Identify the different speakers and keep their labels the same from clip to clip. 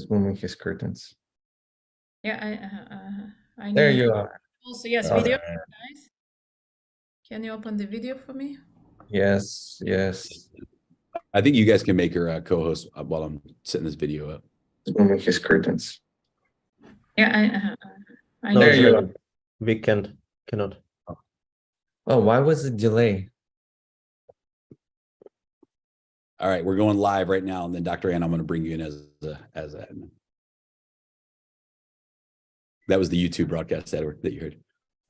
Speaker 1: moving his curtains.
Speaker 2: Yeah, I
Speaker 1: There
Speaker 2: need
Speaker 1: you are.
Speaker 2: also, yes,
Speaker 1: Okay.
Speaker 2: video, guys. Can you open the video for me?
Speaker 1: Yes, yes.
Speaker 3: I think you guys can make her co-host while I'm setting this video up.
Speaker 1: Moving his curtains.
Speaker 2: Yeah, I
Speaker 1: There
Speaker 2: need
Speaker 1: you are.
Speaker 4: We cannot.
Speaker 1: Oh, why was the delay?
Speaker 3: All right, we're going live right now, and then Dr. Ann, I'm going to bring you in as a that was the YouTube broadcast, Edward, that you heard.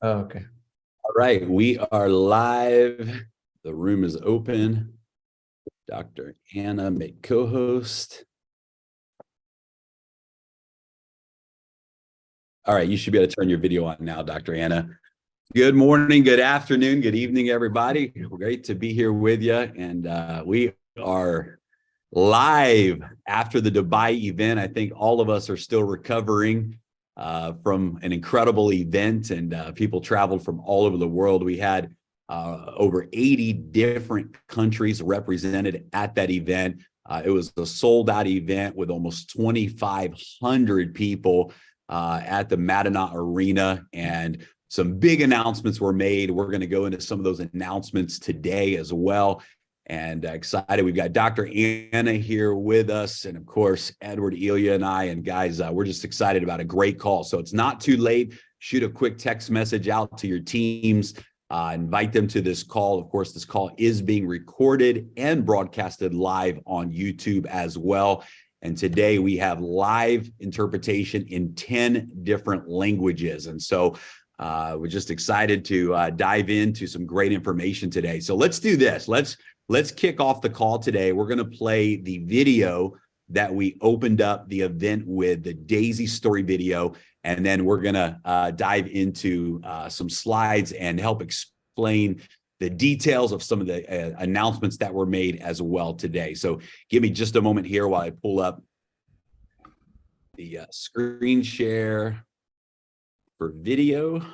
Speaker 1: Oh, okay.
Speaker 3: All right, we are live. The room is open. Dr. Anna, make co-host. All right, you should be able to turn your video on now, Dr. Anna. Good morning, good afternoon, good evening, everybody. Great to be here with you. And we are live after the Dubai event. I think all of us are still recovering from an incredible event, and people traveled from all over the world. We had over 80 different countries represented at that event. It was a sold-out event with almost 2,500 people at the Madinah Arena, and some big announcements were made. We're going to go into some of those announcements today as well. And excited. We've got Dr. Anna here with us, and of course, Edward, Ilya, and I. And guys, we're just excited about a great call. So it's not too late. Shoot a quick text message out to your teams. Invite them to this call. Of course, this call is being recorded and broadcasted live on YouTube as well. And today we have live interpretation in 10 different languages. And so we're just excited to dive into some great information today. So let's do this. Let's kick off the call today. We're going to play the video that we opened up the event with, the DAISY story video, and then we're going to dive into some slides and help explain the details of some of the announcements that were made as well today. So give me just a moment here while I pull up the screen share for video.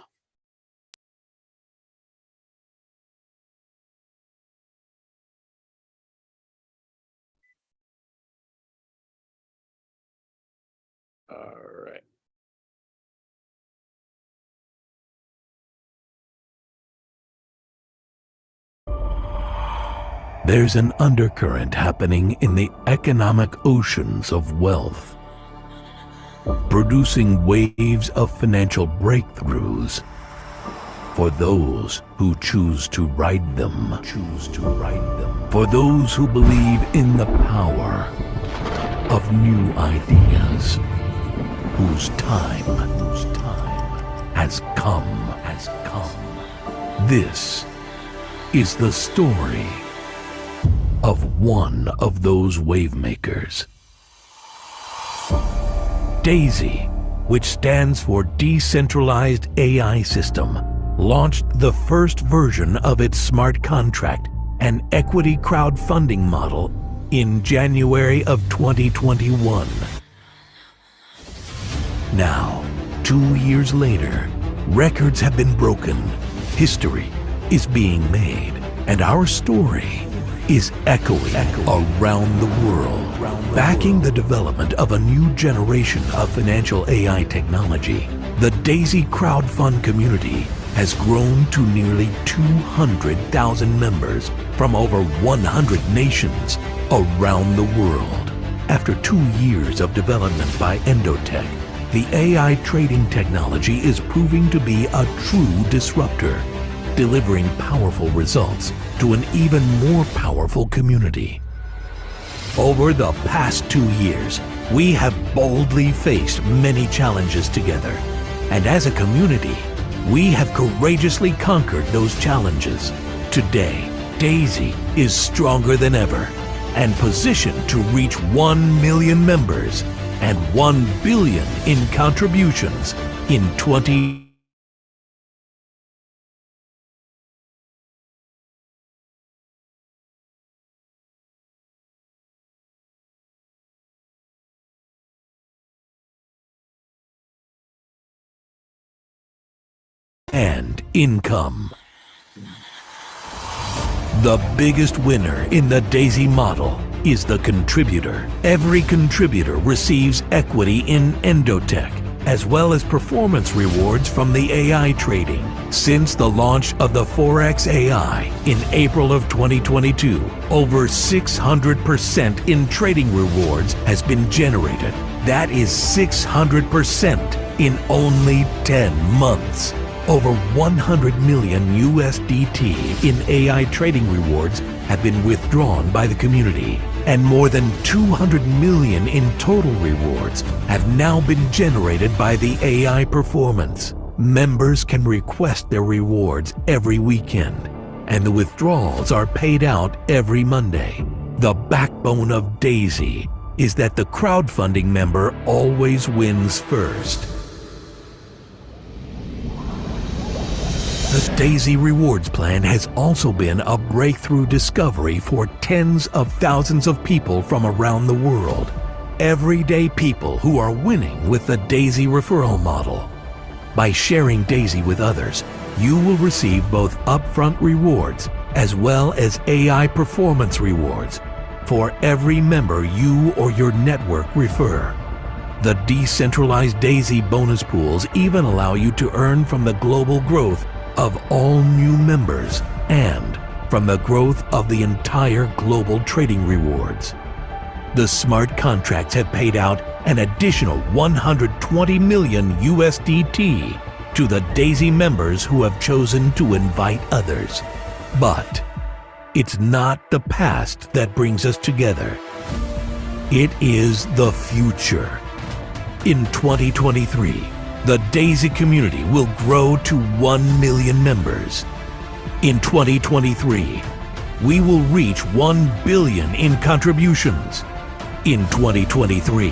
Speaker 3: All right.
Speaker 5: There's an undercurrent happening in the economic oceans of wealth, producing waves of financial breakthroughs for those who choose to ride them. For those who believe in the power of new ideas, whose time has come. This is the story of one of those wave makers. DAISY, which stands for Decentralized AI System, launched the first version of its smart contract and equity crowdfunding model in January of 2021. Now, 2 years later, records have been broken, history is being made, and our story is echoing around the world, backing the development of a new generation of financial AI technology. The DAISY crowdfund community has grown to nearly 200,000 members from over 100 nations around the world. After 2 years of development by endotech, the AI trading technology is proving to be a true disruptor, delivering powerful results to an even more powerful community. Over the past 2 years, we have boldly faced many challenges together, and as a community, we have courageously conquered those challenges. Today, DAISY is stronger than ever and positioned to reach 1 million members and 1 billion in contributions in 20. And income. The biggest winner in the DAISY model is the contributor. Every contributor receives equity in endotech, as well as performance rewards from the AI trading. Since the launch of the Forex AI in April of 2022, over 600% in trading rewards has been generated. That is 600% in only 10 months. Over 100 million USDT in AI trading rewards have been withdrawn by the community, and more than 200 million in total rewards have now been generated by the AI performance. Members can request their rewards every weekend, and the withdrawals are paid out every Monday. The backbone of DAISY is that the crowdfunding member always wins first. The DAISY Rewards Plan has also been a breakthrough discovery for tens of thousands of people from around the world. Everyday people who are winning with the DAISY referral model. By sharing DAISY with others, you will receive both upfront rewards as well as AI performance rewards for every member you or your network refer. The decentralized DAISY bonus pools even allow you to earn from the global growth of all new members and from the growth of the entire global trading rewards. The smart contracts have paid out an additional 120 million USDT to the DAISY members who have chosen to invite others. But it's not the past that brings us together. It is the future. In 2023, the DAISY community will grow to 1 million members. In 2023, we will reach 1 billion in contributions. In 2023,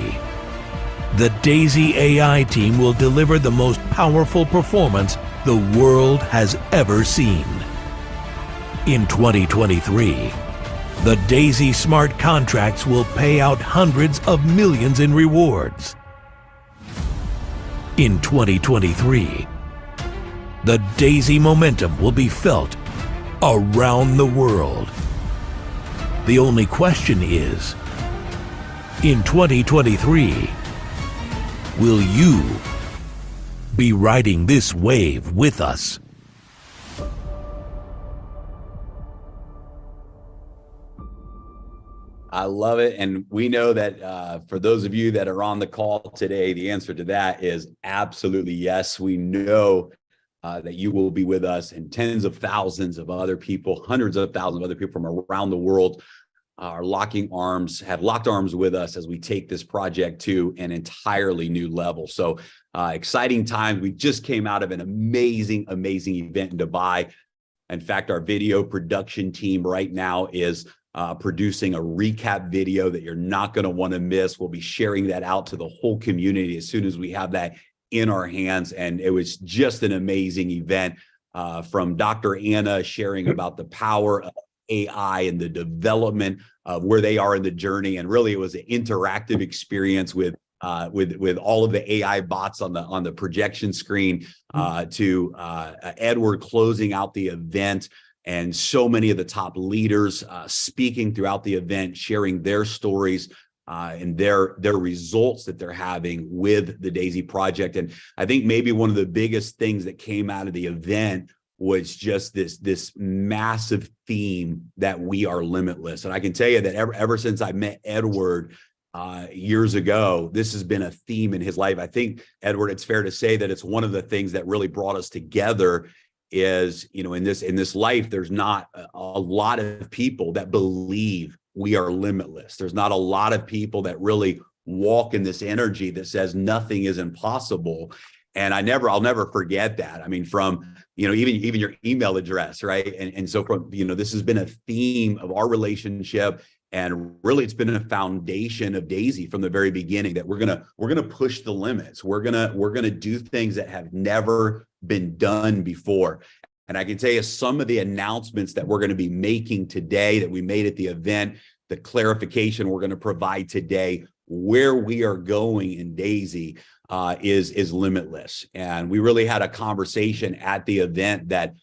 Speaker 5: the DAISY AI team will deliver the most powerful performance the world has ever seen. In 2023, the DAISY smart contracts will pay out hundreds of millions in rewards. In 2023, the DAISY momentum will be felt around the world. The only question is, in 2023, will you be riding this wave with us?
Speaker 3: I love it. And we know that for those of you that are on the call today, the answer to that is absolutely yes. We know that you will be with us, and tens of thousands of other people, hundreds of thousands of other people from around the world are have locked arms with us as we take this project to an entirely new level. So exciting times. We just came out of an amazing, amazing event in Dubai. In fact, our video production team right now is producing a recap video that you're not going to want to miss. We'll be sharing that out to the whole community as soon as we have that in our hands. And it was just an amazing event from Dr. Anna sharing about the power of AI and the development of where they are in the journey. And really, it was an interactive experience with all of the AI bots on the projection screen, to Edward closing out the event, and so many of the top leaders speaking throughout the event, sharing their stories and their results that they're having with the DAISY project. And I think maybe one of the biggest things that came out of the event was just this massive theme that we are limitless. And I can tell you that ever since I met Edward years ago, this has been a theme in his life. I think, Edward, it's fair to say that it's one of the things that really brought us together. Is, in this life, there's not a lot of people that believe we are limitless. There's not a lot of people that really walk in this energy that says nothing is impossible. And I'll never forget that. I mean, from, even your email address, right? And so from, this has been a theme of our relationship. And really, it's been a foundation of DAISY from the very beginning, that we're gonna push the limits. We're gonna do things that have never been done before. And I can tell you some of the announcements that we're going to be making today, that we made at the event, the clarification we're going to provide today, where we are going in DAISY is limitless. And we really had a conversation at the event that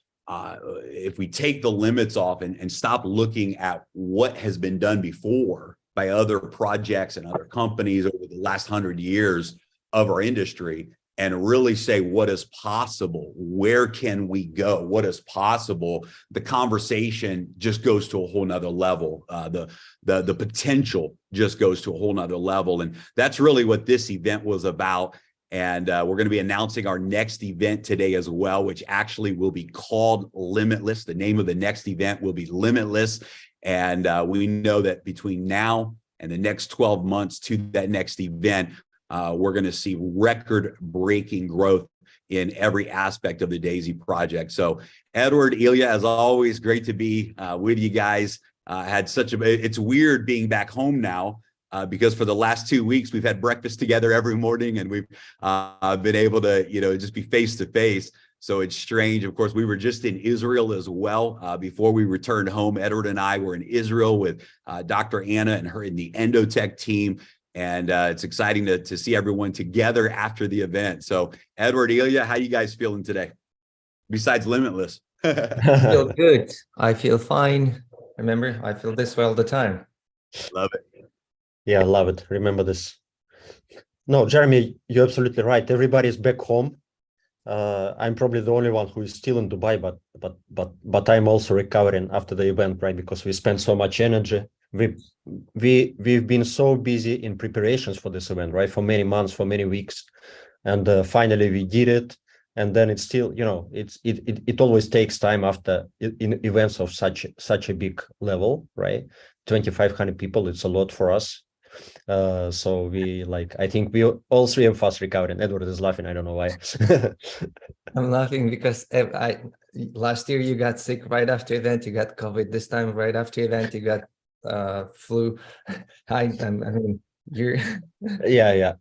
Speaker 3: if we take the limits off and stop looking at what has been done before, by other projects and other companies over the last 100 years of our industry, and really say what is possible, where can we go, what is possible. The conversation just goes to a whole nother level. The potential just goes to a whole nother level. And that's really what this event was about. And we're going to be announcing our next event today as well, which actually will be called Limitless. The name of the next event will be Limitless. And we know that between now and the next 12 months to that next event, we're going to see record-breaking growth in every aspect of the DAISY project. So Edward, Ilya, as always, great to be with you guys. It's weird being back home now because for the last 2 weeks, we've had breakfast together every morning, and we've been able to, just be face to face. So it's strange. Of course, we were just in Israel as well before we returned home. Edward and I were in Israel with Dr. Anna and her in the endotech team. And it's exciting to see everyone together after the event. So Edward, Ilya, how you guys feeling today? Besides Limitless.
Speaker 1: I feel good. I feel fine. Remember, I feel this way all the time.
Speaker 3: Love it.
Speaker 4: Yeah, I love it. Remember this. No, Jeremy, you're absolutely right. Everybody's back home. I'm probably the only one who is still in Dubai, but I'm also recovering after the event, right? Because we spent so much energy. We've been so busy in preparations for this event, right? For many months, for many weeks, and finally we did it. And then it's still, it always takes time after in events of such a big level, right? 2,500 people, it's a lot for us. So I think we all three of us recovered. Edward is laughing. I don't know why.
Speaker 1: I'm laughing because last year you got sick right after event. You got COVID. This time, right after event, you got flu. I mean, you're.
Speaker 4: Yeah.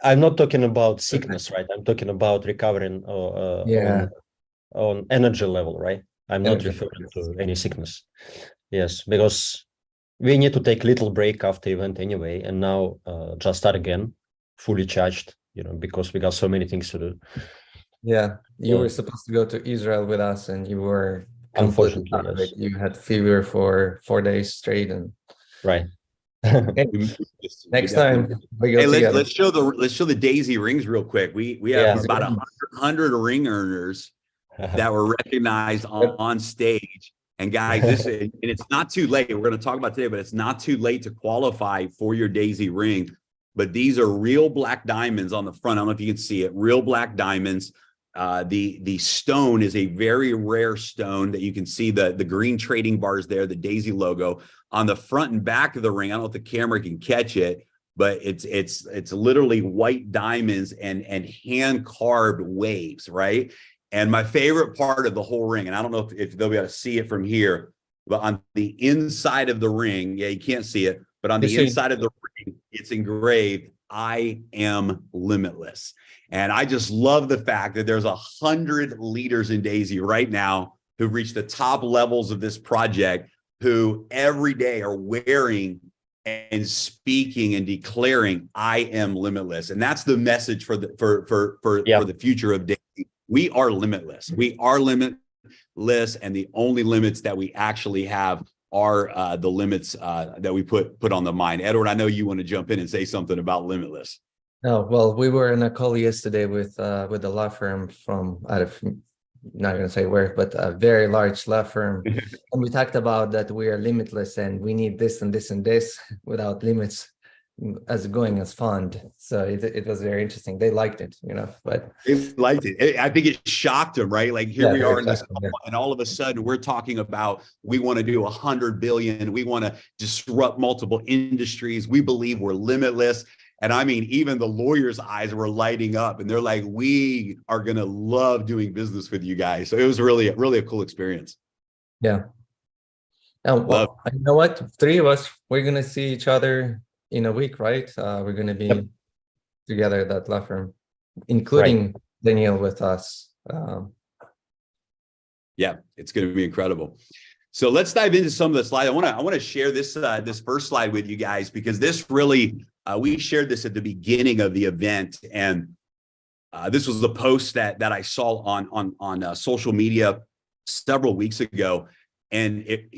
Speaker 4: I'm not talking about sickness, right? I'm talking about recovering on energy level, right? I'm not referring to any sickness. Yes, because we need to take a little break after event anyway, and now just start again, fully charged, because we got so many things to do.
Speaker 1: Yeah, you were supposed to go to Israel with us, and you were
Speaker 4: unfortunately,
Speaker 1: yes. You had fever for 4 days straight, and
Speaker 4: right.
Speaker 1: Next time we go
Speaker 3: let's show the DAISY rings real quick. We have about 100 ring earners that were recognized on stage. And guys, and it's not too late. We're going to talk about today, but it's not too late to qualify for your DAISY ring. But these are real black diamonds on the front. I don't know if you can see it. Real black diamonds. The stone is a very rare stone that you can see the green trading bars there, the DAISY logo on the front and back of the ring. I don't know if the camera can catch it, but it's literally white diamonds and hand carved waves, right? And my favorite part of the whole ring, and I don't know if they'll be able to see it from here, but on the inside of the ring, yeah, you can't see it, but on the inside of the ring, it's engraved, "I am limitless." And I just love the fact that there's 100 leaders in DAISY right now who've reached the top levels of this project, who every day are wearing and speaking and declaring, "I am limitless." And that's the message for the future of DAISY. We are limitless. We are limitless, and the only limits that we actually have are the limits that we put on the mind. Edward, I know you want to jump in and say something about limitless.
Speaker 1: Oh, well, we were in a call yesterday with a law firm from out of, not going to say where, but a very large law firm, and we talked about that we are limitless and we need this and this and this without limits as going as fund. So it was very interesting. They liked it, but
Speaker 3: they liked it. I think it shocked them, right? Like here we are in this call, and all of a sudden we're talking about, we want to do 100 billion. We want to disrupt multiple industries. We believe we're limitless. And I mean, even the lawyers' eyes were lighting up, and they're like, "We are going to love doing business with you guys." So it was really a cool experience.
Speaker 1: Yeah. Oh, well, you know what? 3 of us, we're going to see each other in a week, right? We're going to be together at that law firm, including Daniel with us.
Speaker 3: Yeah, it's going to be incredible. So let's dive into some of the slides. I want to share this first slide with you guys, because this really, we shared this at the beginning of the event, and this was a post that I saw on social media several weeks ago, and it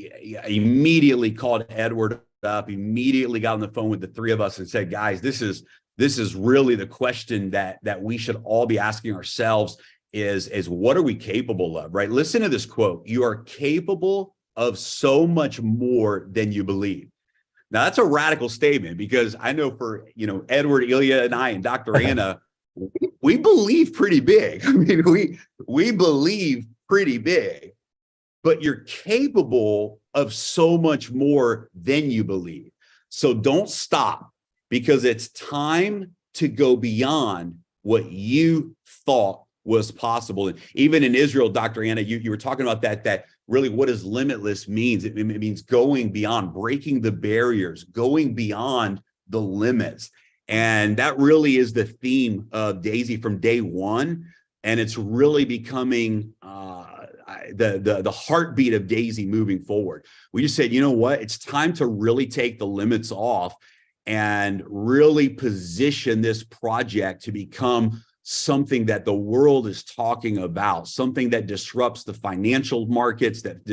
Speaker 3: immediately called Edward up, immediately got on the phone with the three of us and said, guys, this is really the question that we should all be asking ourselves is what are we capable of, right? Listen to this quote. You are capable of so much more than you believe. Now that's a radical statement, because I know for, Edward, Ilya, and I, and Dr. Anna, we believe pretty big. I mean, we believe pretty big, but you're capable of so much more than you believe. So don't stop, because it's time to go beyond what you thought was possible. And even in Israel, Dr. Anna, you were talking about that really what does limitless means. It means going beyond, breaking the barriers, going beyond the limits. And that really is the theme of DAISY from day one. And it's really becoming the heartbeat of DAISY moving forward. We just said, you know what, it's time to really take the limits off and really position this project to become something that the world is talking about, something that disrupts the financial markets, that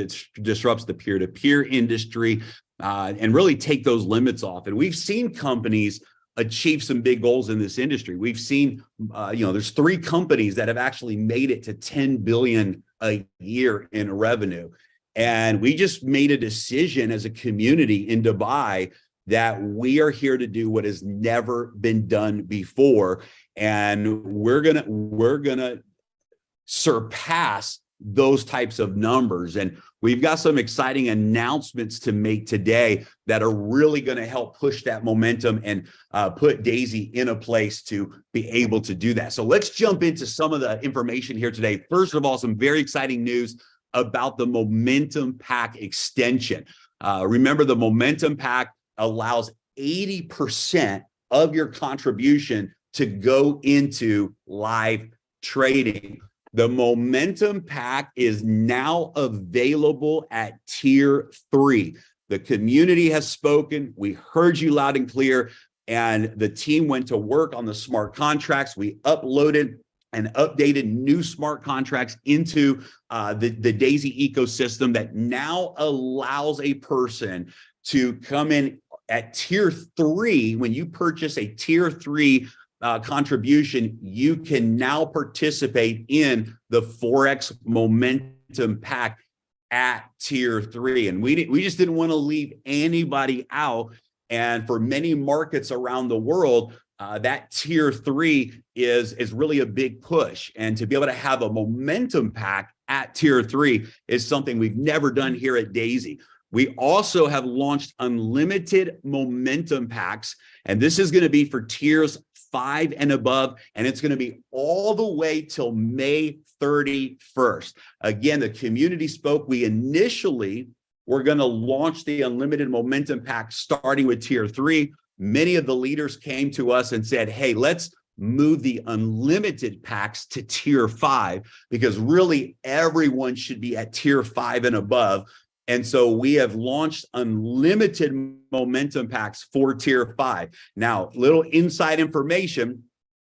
Speaker 3: disrupts the peer-to-peer industry, and really take those limits off. And we've seen companies achieve some big goals in this industry. We've seen, there's 3 companies that have actually made it to 10 billion a year in revenue. And we just made a decision as a community in Dubai that we are here to do what has never been done before. And we're gonna surpass those types of numbers. And we've got some exciting announcements to make today that are really going to help push that momentum and put DAISY in a place to be able to do that. So let's jump into some of the information here today. First of all, some very exciting news about the Momentum Pack extension. Remember, the Momentum Pack allows 80% of your contribution to go into live trading. The Momentum Pack is now available at Tier 3. The community has spoken. We heard you loud and clear, and the team went to work on the smart contracts. We uploaded and updated new smart contracts into the DAISY ecosystem that now allows a person to come in at Tier 3. When you purchase a Tier 3 contribution, you can now participate in the Forex Momentum Pack at Tier 3. And we just didn't want to leave anybody out. And for many markets around the world, that Tier 3 is really a big push. And to be able to have a Momentum Pack at Tier 3 is something we've never done here at DAISY. We also have launched unlimited Momentum Packs, and this is going to be for tiers 5 and above, and it's going to be all the way till May 31st. Again, the community spoke. We initially were going to launch the unlimited Momentum Pack starting with Tier 3. Many of the leaders came to us and said, hey, let's move the unlimited packs to Tier 5, because really everyone should be at Tier 5 and above. And so we have launched unlimited Momentum Packs for Tier 5. Now, little inside information,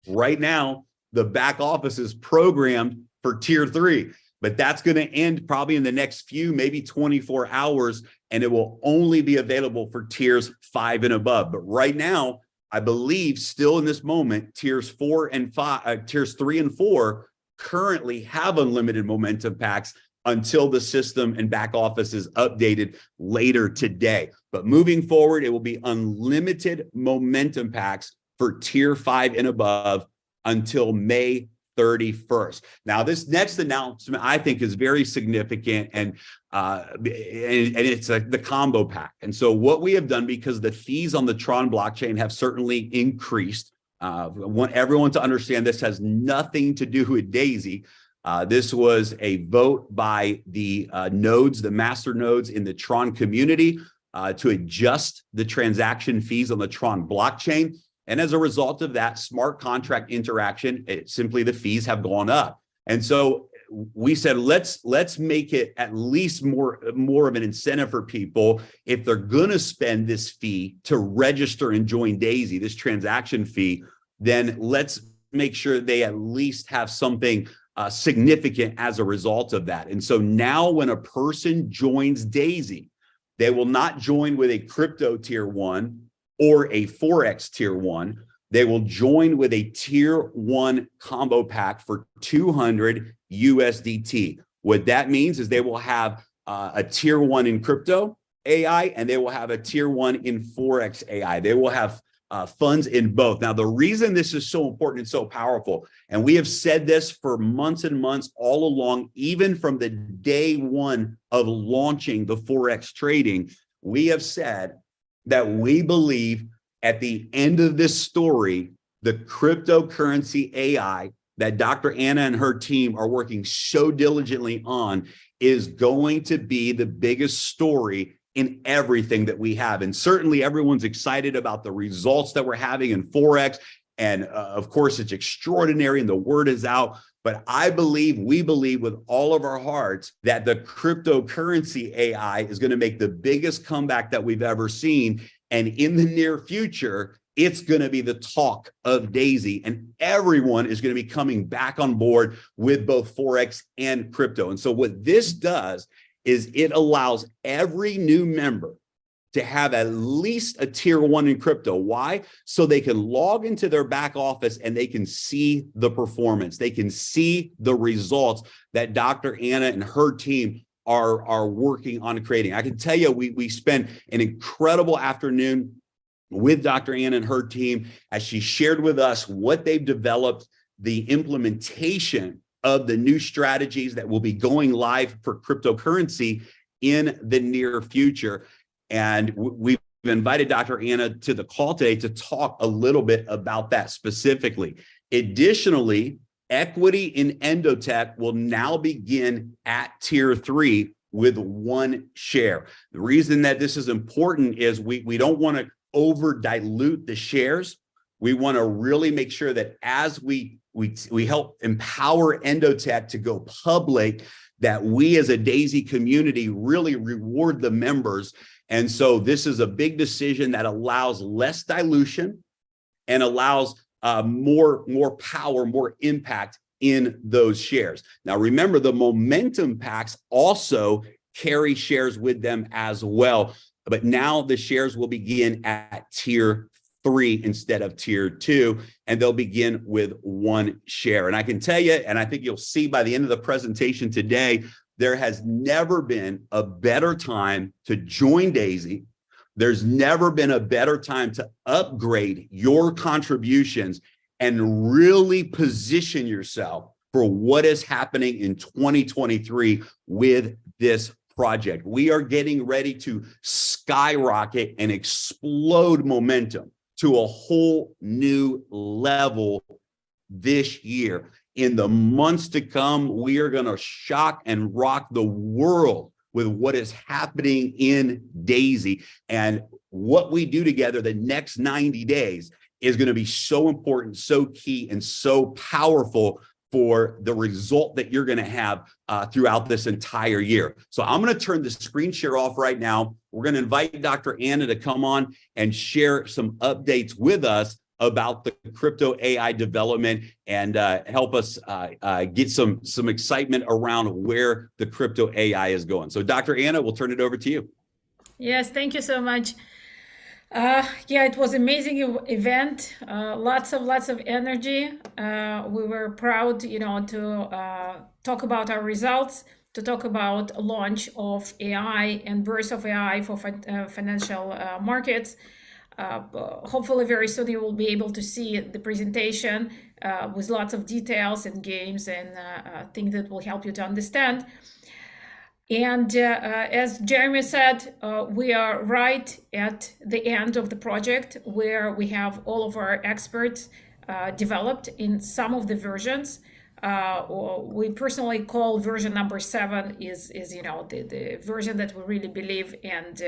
Speaker 3: right now, the back office is programmed for Tier 3, but that's going to end probably in the next few, maybe 24 hours, and it will only be available for Tiers 5 and above. But right now, I believe still in this moment, Tiers 3 and 4 currently have unlimited Momentum Packs until the system and back office is updated later today. But moving forward, it will be unlimited Momentum Packs for Tier 5 and above until May 31st. Now, this next announcement I think is very significant, and it's the combo pack. And so what we have done, because the fees on the Tron blockchain have certainly increased, I want everyone to understand this has nothing to do with DAISY. This was a vote by the nodes, the master nodes in the Tron community to adjust the transaction fees on the Tron blockchain. And as a result of that smart contract interaction, simply the fees have gone up. And so we said, let's make it at least more of an incentive for people if they're going to spend this fee to register and join DAISY, this transaction fee, then let's make sure they at least have something significant as a result of that. And so now when a person joins DAISY, They will not join with a crypto tier 1 or a Forex tier 1. They will join with a tier 1 combo pack for 200 USDT. What that means is they will have a tier 1 in crypto AI, and they will have a tier 1 in Forex AI. They will have funds in both. Now, the reason this is so important and so powerful, and we have said this for months and months all along, even from the day one of launching the Forex trading, we have said that we believe at the end of this story, the cryptocurrency AI that Dr. Anna and her team are working so diligently on is going to be the biggest story in everything that we have. And certainly everyone's excited about the results that we're having in Forex. And of course, it's extraordinary and the word is out. But we believe with all of our hearts that the cryptocurrency AI is going to make the biggest comeback that we've ever seen. And in the near future, it's going to be the talk of DAISY, and everyone is going to be coming back on board with both Forex and crypto. And so what this does is it allows every new member to have at least a tier 1 in crypto. Why? So they can log into their back office and they can see the performance. They can see the results that Dr. Anna and her team are working on creating. I can tell you, we spent an incredible afternoon with Dr. Anna and her team as she shared with us what they've developed, the implementation of the new strategies that will be going live for cryptocurrency in the near future. And we've invited Dr. Anna to the call today to talk a little bit about that specifically. Additionally, equity in endotech will now begin at tier 3 with 1 share. The reason that this is important is we don't want to over dilute the shares. We want to really make sure that as we help empower endotech to go public, that we as a DAISY community really reward the members. And so this is a big decision that allows less dilution and allows more power, more impact in those shares. Now, remember, the momentum packs also carry shares with them as well. But now the shares will begin at tier 3 instead of tier 2, and they'll begin with 1 share. And I can tell you, and I think you'll see by the end of the presentation today, there has never been a better time to join DAISY. There's never been a better time to upgrade your contributions and really position yourself for what is happening in 2023 with this project. We are getting ready to skyrocket and explode momentum to a whole new level this year. In the months to come, we are going to shock and rock the world with what is happening in DAISY. And what we do together the next 90 days is going to be so important, so key, and so powerful for the result that you're going to have throughout this entire year. So I'm going to turn the screen share off right now. We're going to invite Dr. Anna to come on and share some updates with us about the crypto AI development and help us get some excitement around where the crypto AI is going. So Dr. Anna, we'll turn it over to you.
Speaker 2: Yes, thank you so much. Yeah, it was amazing event. Lots of energy. We were proud, to talk about our results, to talk about launch of AI and birth of AI for financial markets. Hopefully very soon you will be able to see the presentation with lots of details and games and things that will help you to understand. And as Jeremy said, we are right at the end of the project where we have all of our experts developed in some of the versions. We personally call version number 7 is the version that we really believe and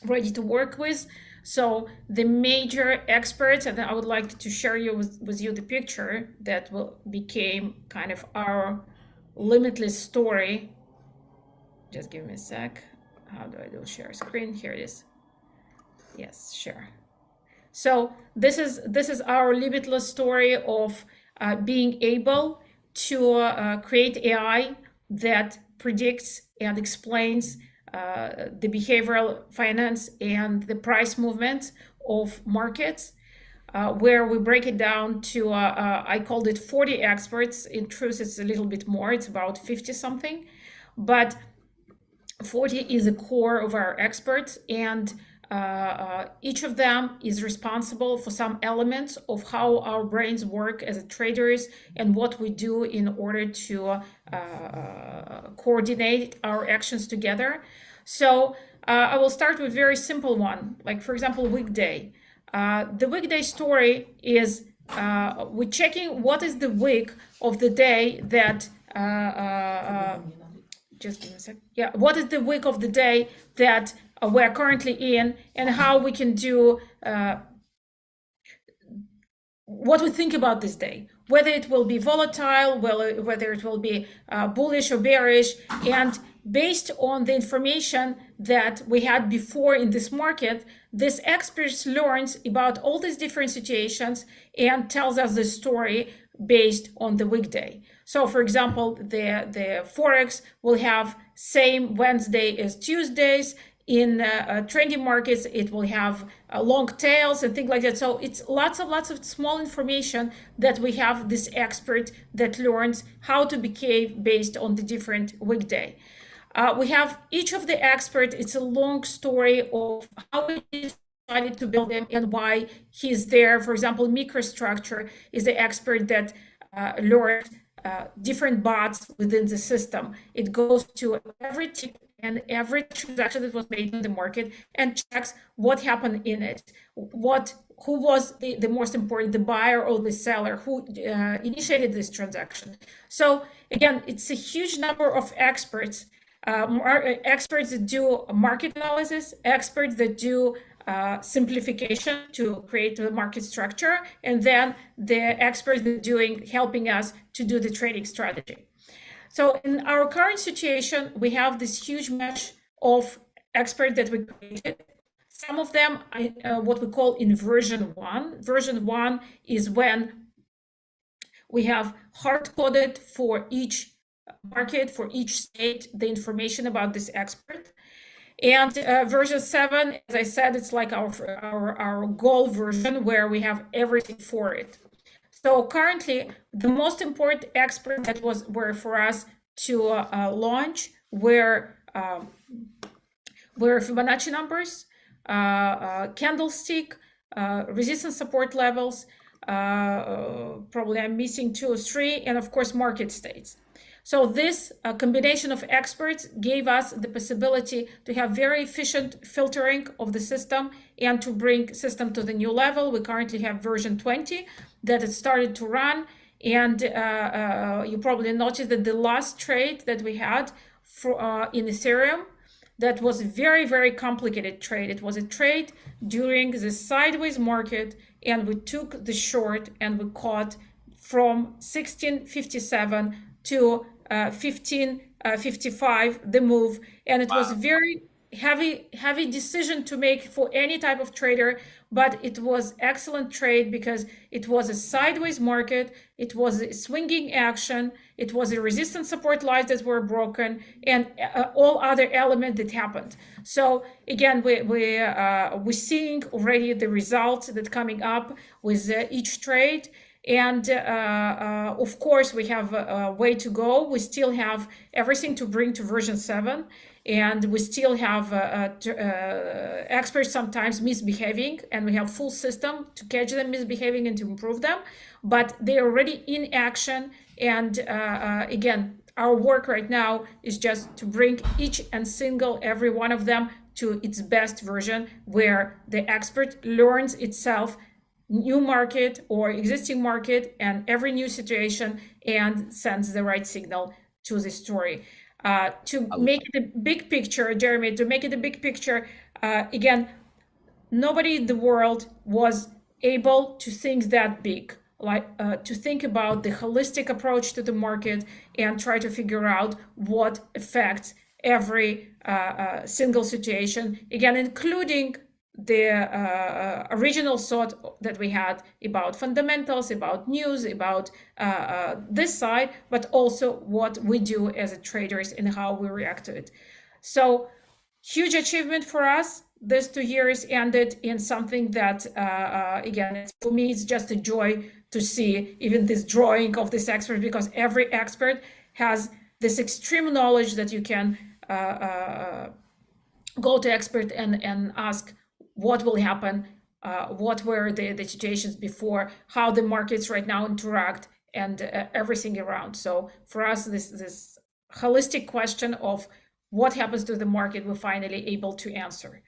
Speaker 2: ready to work with. So the major experts, and I would like to share with you the picture that became kind of our limitless story. Just give me a sec. How do I do share screen? Here it is. Yes, share. So this is our limitless story of being able to create AI that predicts and explains the behavioral finance and the price movements of markets, where we break it down to, I called it 40 experts. In truth, it's a little bit more. It's about 50 something, but 40 is the core of our experts, and each of them is responsible for some elements of how our brains work as traders and what we do in order to coordinate our actions together. So I will start with a very simple one, like for example, weekday. The weekday story is we're checking what is the week of the day that just give me a sec. Yeah, what is the week of the day that we're currently in, and how we can do what we think about this day, whether it will be volatile, whether it will be bullish or bearish. And based on the information that we had before in this market, this expert learns about all these different situations and tells us the story based on the weekday. So for example, the Forex will have same Wednesday as Tuesdays. In trading markets, it will have long tails and things like that. So it's lots of small information that we have this expert that learns how to behave based on the different weekday. We have each of the experts. It's a long story of how he decided to build them and why he's there. For example, microstructure is the expert that learned different bots within the system. It goes to every tick and every transaction that was made in the market and checks what happened in it, who was the most important, the buyer or the seller, who initiated this transaction. So again, it's a huge number of experts, experts that do market analysis, experts that do simplification to create the market structure, and then the experts that helping us to do the trading strategy. So in our current situation, we have this huge mesh of experts that we created. Some of them, what we call in version 1. Version 1 is when we have hard-coded for each market, for each state, the information about this expert. And version 7, as I said, it's like our goal version where we have everything for it. So currently, the most important expert that were for us to launch were Fibonacci numbers, candlestick, resistance support levels, probably I'm missing 2 or 3, and of course market states. So this combination of experts gave us the possibility to have very efficient filtering of the system and to bring system to the new level. We currently have version 20 that it started to run. And you probably noticed that the last trade that we had in Ethereum, that was a very complicated trade. It was a trade during the sideways market, and we took the short and we caught from 1657 to 1555 the move, and it was very heavy decision to make for any type of trader, but it was excellent trade because it was a sideways market, it was a swinging action, it was a resistance support lines that were broken, and all other elements that happened. So again, we're seeing already the results that coming up with each trade. And of course, we have a way to go. We still have everything to bring to version 7. And we still have experts sometimes misbehaving, and we have full system to catch them misbehaving and to improve them. But they're already in action. And again, our work right now is just to bring each and every one of them to its best version, where the expert learns itself new market or existing market and every new situation and sends the right signal to the story. To make it a big picture, Jeremy, to make it a big picture, again, nobody in the world was able to think that big, like to think about the holistic approach to the market and try to figure out what affects every single situation, again, including the original thought that we had about fundamentals, about news, about this side, but also what we do as traders and how we react to it. So huge achievement for us. This 2 years ended in something that, again, for me, it's just a joy to see even this drawing of this expert, because every expert has this extreme knowledge that you can go to expert and ask what will happen, what were the situations before, how the markets right now interact, and everything around. So for us, this holistic question of what happens to the market, we're finally able to answer.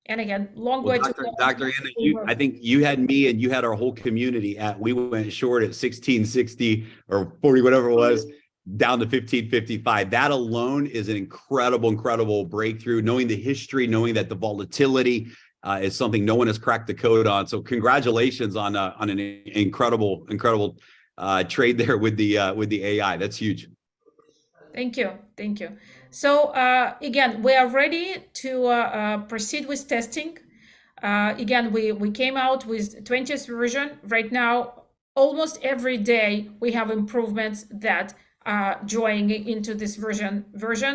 Speaker 2: And again, long way to go.
Speaker 3: Dr. Anna, I think you had me and you had our whole community we went short at 1660 or 40, whatever it was, down to 1555. That alone is an incredible breakthrough, knowing the history, knowing that the volatility is something no one has cracked the code on. So congratulations on an incredible trade there with the AI. That's huge.
Speaker 2: Thank you. So again, we are ready to proceed with testing. Again, we came out with 20th version. Right now, almost every day we have improvements that are joining into this version.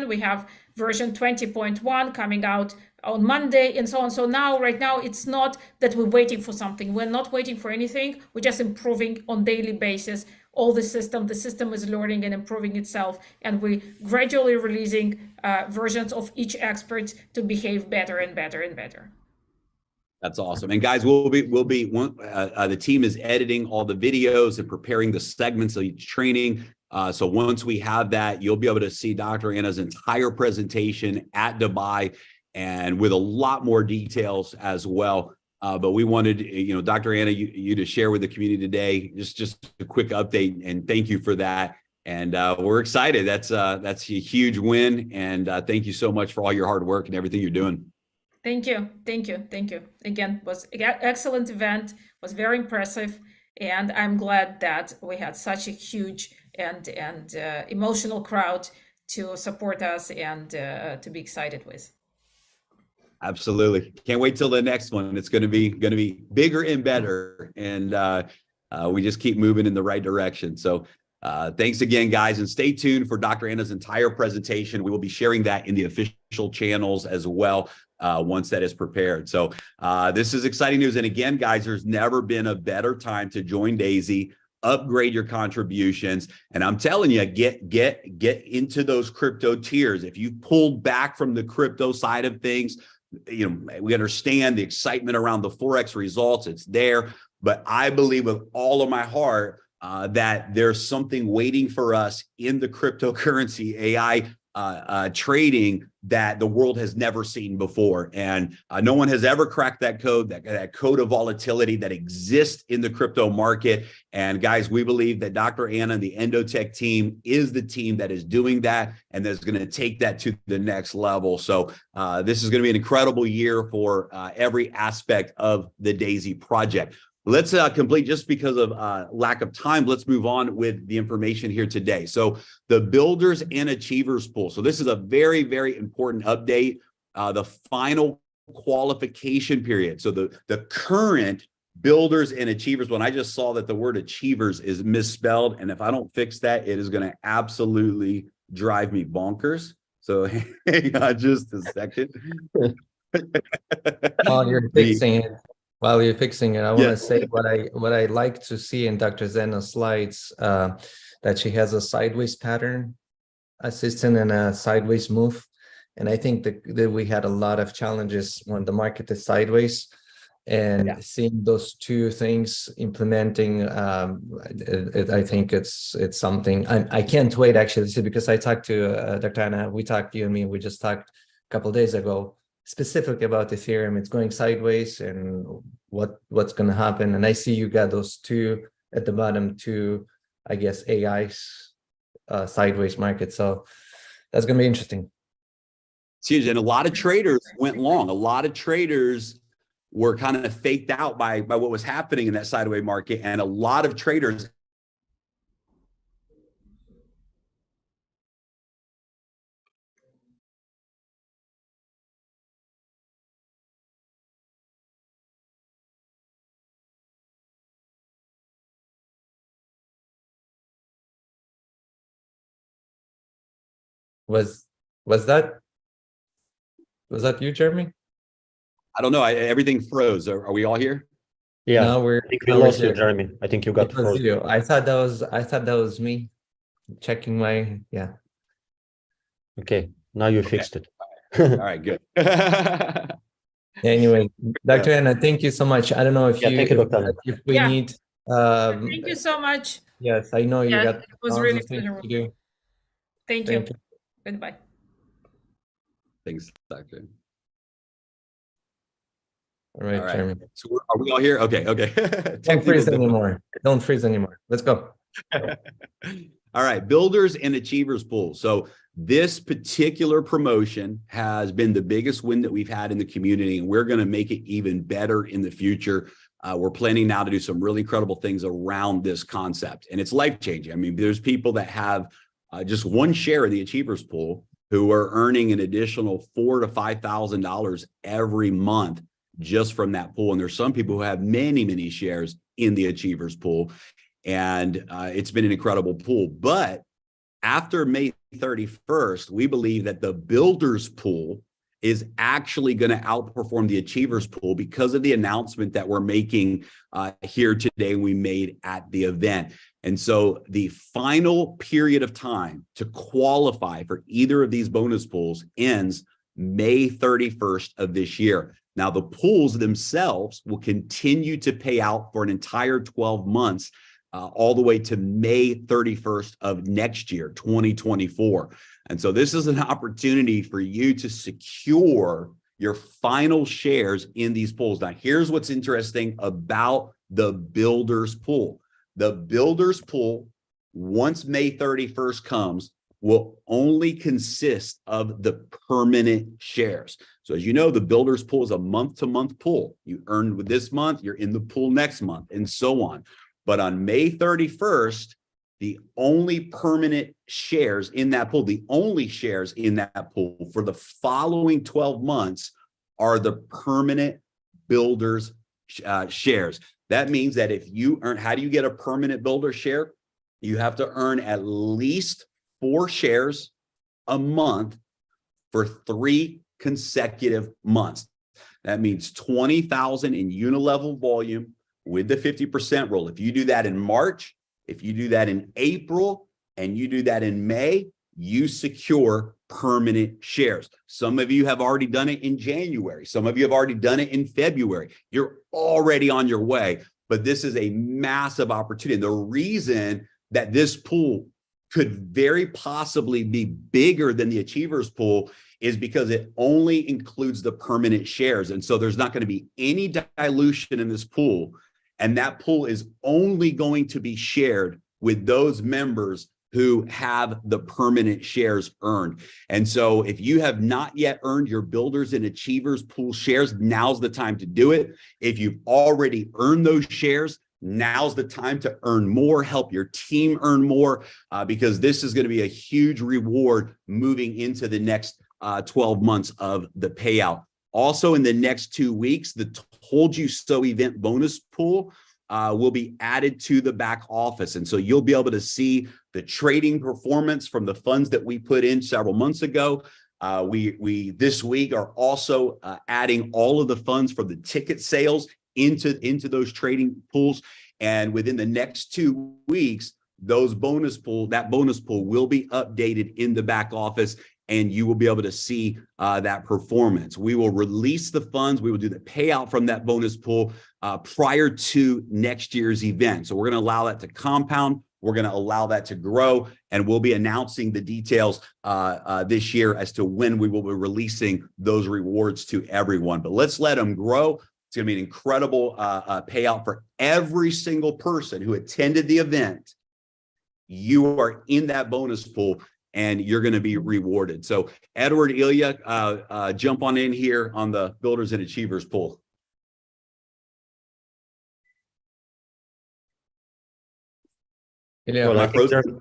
Speaker 2: We have version 20.1 coming out on Monday and so on. So now, right now, it's not that we're waiting for something. We're not waiting for anything. We're just improving on daily basis. All the system is learning and improving itself, and we're gradually releasing versions of each expert to behave better and better.
Speaker 3: That's awesome. And guys, the team is editing all the videos and preparing the segments of each training. So once we have that, you'll be able to see Dr. Anna's entire presentation at Dubai, and with a lot more details as well. But we wanted, Dr. Anna, you to share with the community today, just a quick update, and thank you for that. And we're excited. That's a huge win. And thank you so much for all your hard work and everything you're doing.
Speaker 2: Thank you. Again, was an excellent event, was very impressive. And I'm glad that we had such a huge and emotional crowd to support us and to be excited with.
Speaker 3: Absolutely. Can't wait till the next one. It's going to be bigger and better. And we just keep moving in the right direction. So thanks again, guys, and stay tuned for Dr. Anna's entire presentation. We will be sharing that in the official channels as well once that is prepared. So this is exciting news. And again, guys, there's never been a better time to join DAISY, upgrade your contributions. And I'm telling you, get into those crypto tiers. If you pulled back from the crypto side of things, we understand the excitement around the Forex results. It's there. But I believe with all of my heart that there's something waiting for us in the cryptocurrency AI trading that the world has never seen before. And no one has ever cracked that code, that code of volatility that exists in the crypto market. And guys, we believe that Dr. Anna and the endotech team is the team that is doing that and that's going to take that to the next level. So this is going to be an incredible year for every aspect of the DAISY project. Let's complete, just because of lack of time, let's move on with the information here today. So the builders and achievers pool. So this is a very, very important update. The final qualification period. So the current builders and achievers one, I just saw that the word achievers is misspelled. And if I don't fix that, it is going to absolutely drive me bonkers. So hang on just a second.
Speaker 1: While you're fixing it, I want to say what I like to see in Dr. Zena's slides, that she has a sideways pattern assistant and a sideways move. And I think that we had a lot of challenges when the market is sideways, and seeing those two things implementing, I think it's something. I can't wait, actually, because I talked to Dr. Anna, you and me, we just talked a couple of days ago, specifically about Ethereum. It's going sideways, and what's going to happen. And I see you got those two at the bottom, two, I guess, AI's sideways market. So that's going to be interesting.
Speaker 3: It's huge. And a lot of traders went long. A lot of traders were kind of faked out by what was happening in that sideways market. And a lot of traders
Speaker 1: Was that Was that you, Jeremy?
Speaker 3: I don't know. Everything froze. Are we all here?
Speaker 4: Yeah,
Speaker 1: No,
Speaker 4: I think we
Speaker 1: now we're
Speaker 4: lost you,
Speaker 1: here.
Speaker 4: Jeremy. I think you got
Speaker 1: It was
Speaker 4: frozen.
Speaker 1: you. I thought that was me checking my, yeah.
Speaker 4: Okay, now you fixed it.
Speaker 3: All right, good.
Speaker 1: Anyway, Dr. Anna, thank you so much. I don't know if
Speaker 4: Yeah, thank you, Dr. Anna.
Speaker 1: if we
Speaker 2: Yeah.
Speaker 1: need,
Speaker 2: Thank you so much.
Speaker 1: yes, I know you
Speaker 2: Yes,
Speaker 1: got
Speaker 2: it was
Speaker 1: tons
Speaker 2: really
Speaker 1: of things
Speaker 2: pleasurable.
Speaker 1: to do.
Speaker 2: Thank you. Goodbye.
Speaker 3: Thanks, Doctor.
Speaker 1: All right,
Speaker 3: All right.
Speaker 1: Jeremy.
Speaker 3: So are we all here? Okay.
Speaker 1: Don't
Speaker 3: Technical
Speaker 1: freeze
Speaker 3: difficulty.
Speaker 1: anymore. Don't freeze anymore. Let's go.
Speaker 3: All right, builders and achievers pool. So this particular promotion has been the biggest win that we've had in the community, and we're going to make it even better in the future. We're planning now to do some really incredible things around this concept, and it's life-changing. I mean, there's people that have just one share of the achievers pool who are earning an additional $4,000 to $5,000 every month just from that pool. And there's some people who have many shares in the achievers pool. And it's been an incredible pool. But after May 31st, we believe that the builders pool is actually going to outperform the achievers pool because of the announcement that we're making here today, we made at the event. And so the final period of time to qualify for either of these bonus pools ends May 31st of this year. Now, the pools themselves will continue to pay out for an entire 12 months, all the way to May 31st of next year, 2024. And so this is an opportunity for you to secure your final shares in these pools. Now, here's what's interesting about the builders pool. The builders pool, once May 31st comes, will only consist of the permanent shares. So as you know, the builders pool is a month-to-month pool. You earn with this month, you're in the pool next month, and so on. But on May 31st, the only permanent shares in that pool, the only shares in that pool for the following 12 months are the permanent builders shares. That means that if you earn, how do you get a permanent builder share? You have to earn at least 4 shares a month for 3 consecutive months. That means 20,000 in unilevel volume with the 50% rule. If you do that in March, if you do that in April, and you do that in May, you secure permanent shares. Some of you have already done it in January. Some of you have already done it in February. You're already on your way, but this is a massive opportunity. And the reason that this pool could very possibly be bigger than the achievers pool is because it only includes the permanent shares. And so there's not going to be any dilution in this pool. And that pool is only going to be shared with those members who have the permanent shares earned. And so if you have not yet earned your builders and achievers pool shares, now's the time to do it. If you've already earned those shares, now's the time to earn more, help your team earn more, because this is going to be a huge reward moving into the next 12 months of the payout. Also, in the next 2 weeks, the Told You So event bonus pool will be added to the back office. And so you'll be able to see the trading performance from the funds that we put in several months ago. We this week are also adding all of the funds for the ticket sales into those trading pools. And within the next 2 weeks, that bonus pool will be updated in the back office, and you will be able to see that performance. We will release the funds. We will do the payout from that bonus pool prior to next year's event. So we're going to allow that to compound. We're going to allow that to grow, and we'll be announcing the details this year as to when we will be releasing those rewards to everyone. But let's let them grow. It's going to be an incredible payout for every single person who attended the event. You are in that bonus pool, and you're going to be rewarded. So Edward, Ilya, jump on in here on the Builders and Achievers pool.
Speaker 1: Ilya,
Speaker 4: Well,
Speaker 3: I frozen?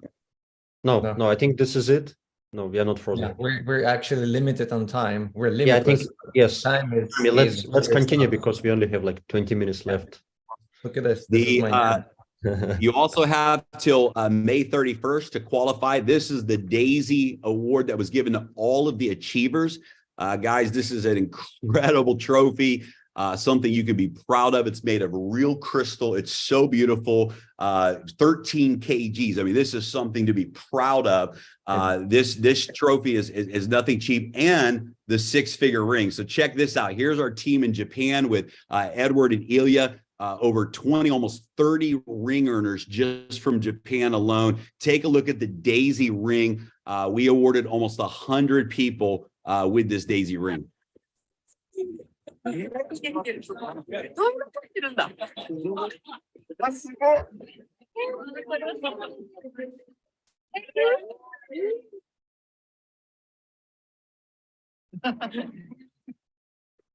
Speaker 4: No, I think this is it. No, we are not frozen.
Speaker 1: yeah, we're actually limited on time. We're
Speaker 4: Yeah, I think
Speaker 1: limited.
Speaker 4: yes.
Speaker 1: Time is,
Speaker 4: I mean, let's
Speaker 1: is
Speaker 4: continue
Speaker 1: tough.
Speaker 4: because we only have like 20 minutes left.
Speaker 1: Look at this. This is my man.
Speaker 3: You also have till May 31st to qualify. This is the DAISY award that was given to all of the achievers. Guys, this is an incredible trophy. Something you can be proud of. It's made of real crystal. It's so beautiful. 13 kgs. I mean, this is something to be proud of. This trophy is nothing cheap, and the 6-figure ring. So check this out. Here's our team in Japan with Edward and Ilya. Over 20, almost 30 ring earners just from Japan alone. Take a look at the DAISY ring. We awarded almost 100 people with this DAISY ring.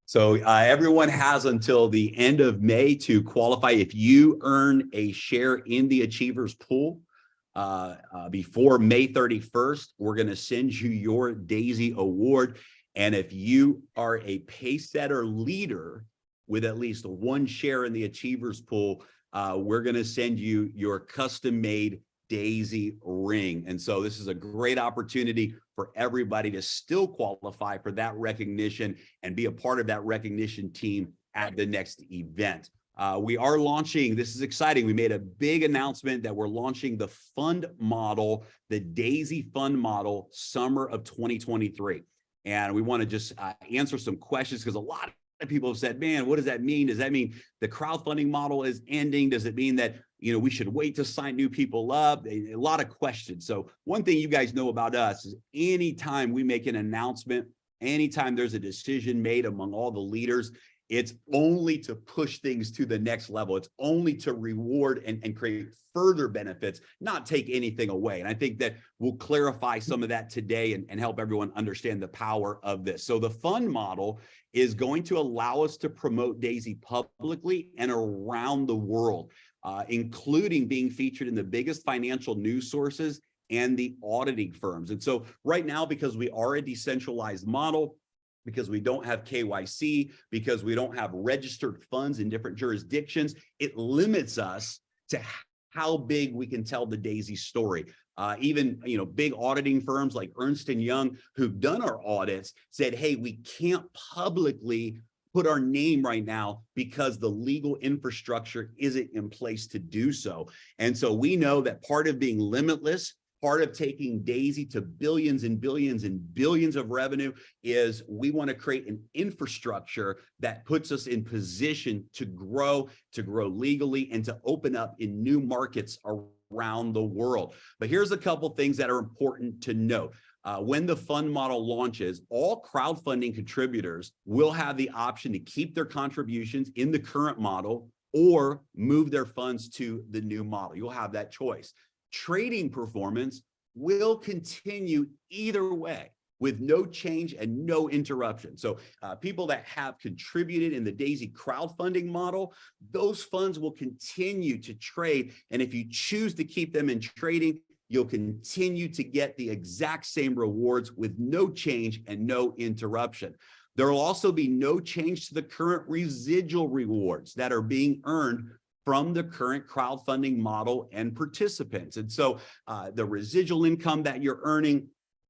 Speaker 3: So everyone has until the end of May to qualify. If you earn a share in the Achievers pool before May 31st, we're going to send you your DAISY award. And if you are a pace setter leader with at least 1 share in the Achievers pool, we're going to send you your custom-made DAISY ring. And so this is a great opportunity for everybody to still qualify for that recognition and be a part of that recognition team at the next event. We are launching, this is exciting. We made a big announcement that we're launching the fund model, the DAISY fund model, summer of 2023. And we want to just answer some questions, because a lot of people have said, man, what does that mean? Does that mean the crowdfunding model is ending? Does it mean that, you know, we should wait to sign new people up? A lot of questions. So one thing you guys know about us is anytime we make an announcement, anytime there's a decision made among all the leaders, it's only to push things to the next level. It's only to reward and create further benefits, not take anything away. And I think that we'll clarify some of that today and help everyone understand the power of this. So the fund model is going to allow us to promote DAISY publicly and around the world, including being featured in the biggest financial news sources and the auditing firms. And so right now, because we are a decentralized model, because we don't have KYC, because we don't have registered funds in different jurisdictions, it limits us to how big we can tell the DAISY story. Even, you know, big auditing firms like Ernst & Young, who've done our audits, said, hey, we can't publicly put our name right now because the legal infrastructure isn't in place to do so. And so we know that part of being limitless, part of taking DAISY to billions and billions and billions of revenue, is we want to create an infrastructure that puts us in position to grow legally and to open up in new markets around the world. But here's a couple things that are important to note. When the fund model launches, all crowdfunding contributors will have the option to keep their contributions in the current model or move their funds to the new model. You'll have that choice. Trading performance will continue either way with no change and no interruption. So people that have contributed in the DAISY crowdfunding model, those funds will continue to trade. And if you choose to keep them in trading, you'll continue to get the exact same rewards with no change and no interruption. There will also be no change to the current residual rewards that are being earned from the current crowdfunding model and participants. And so the residual income that you're earning,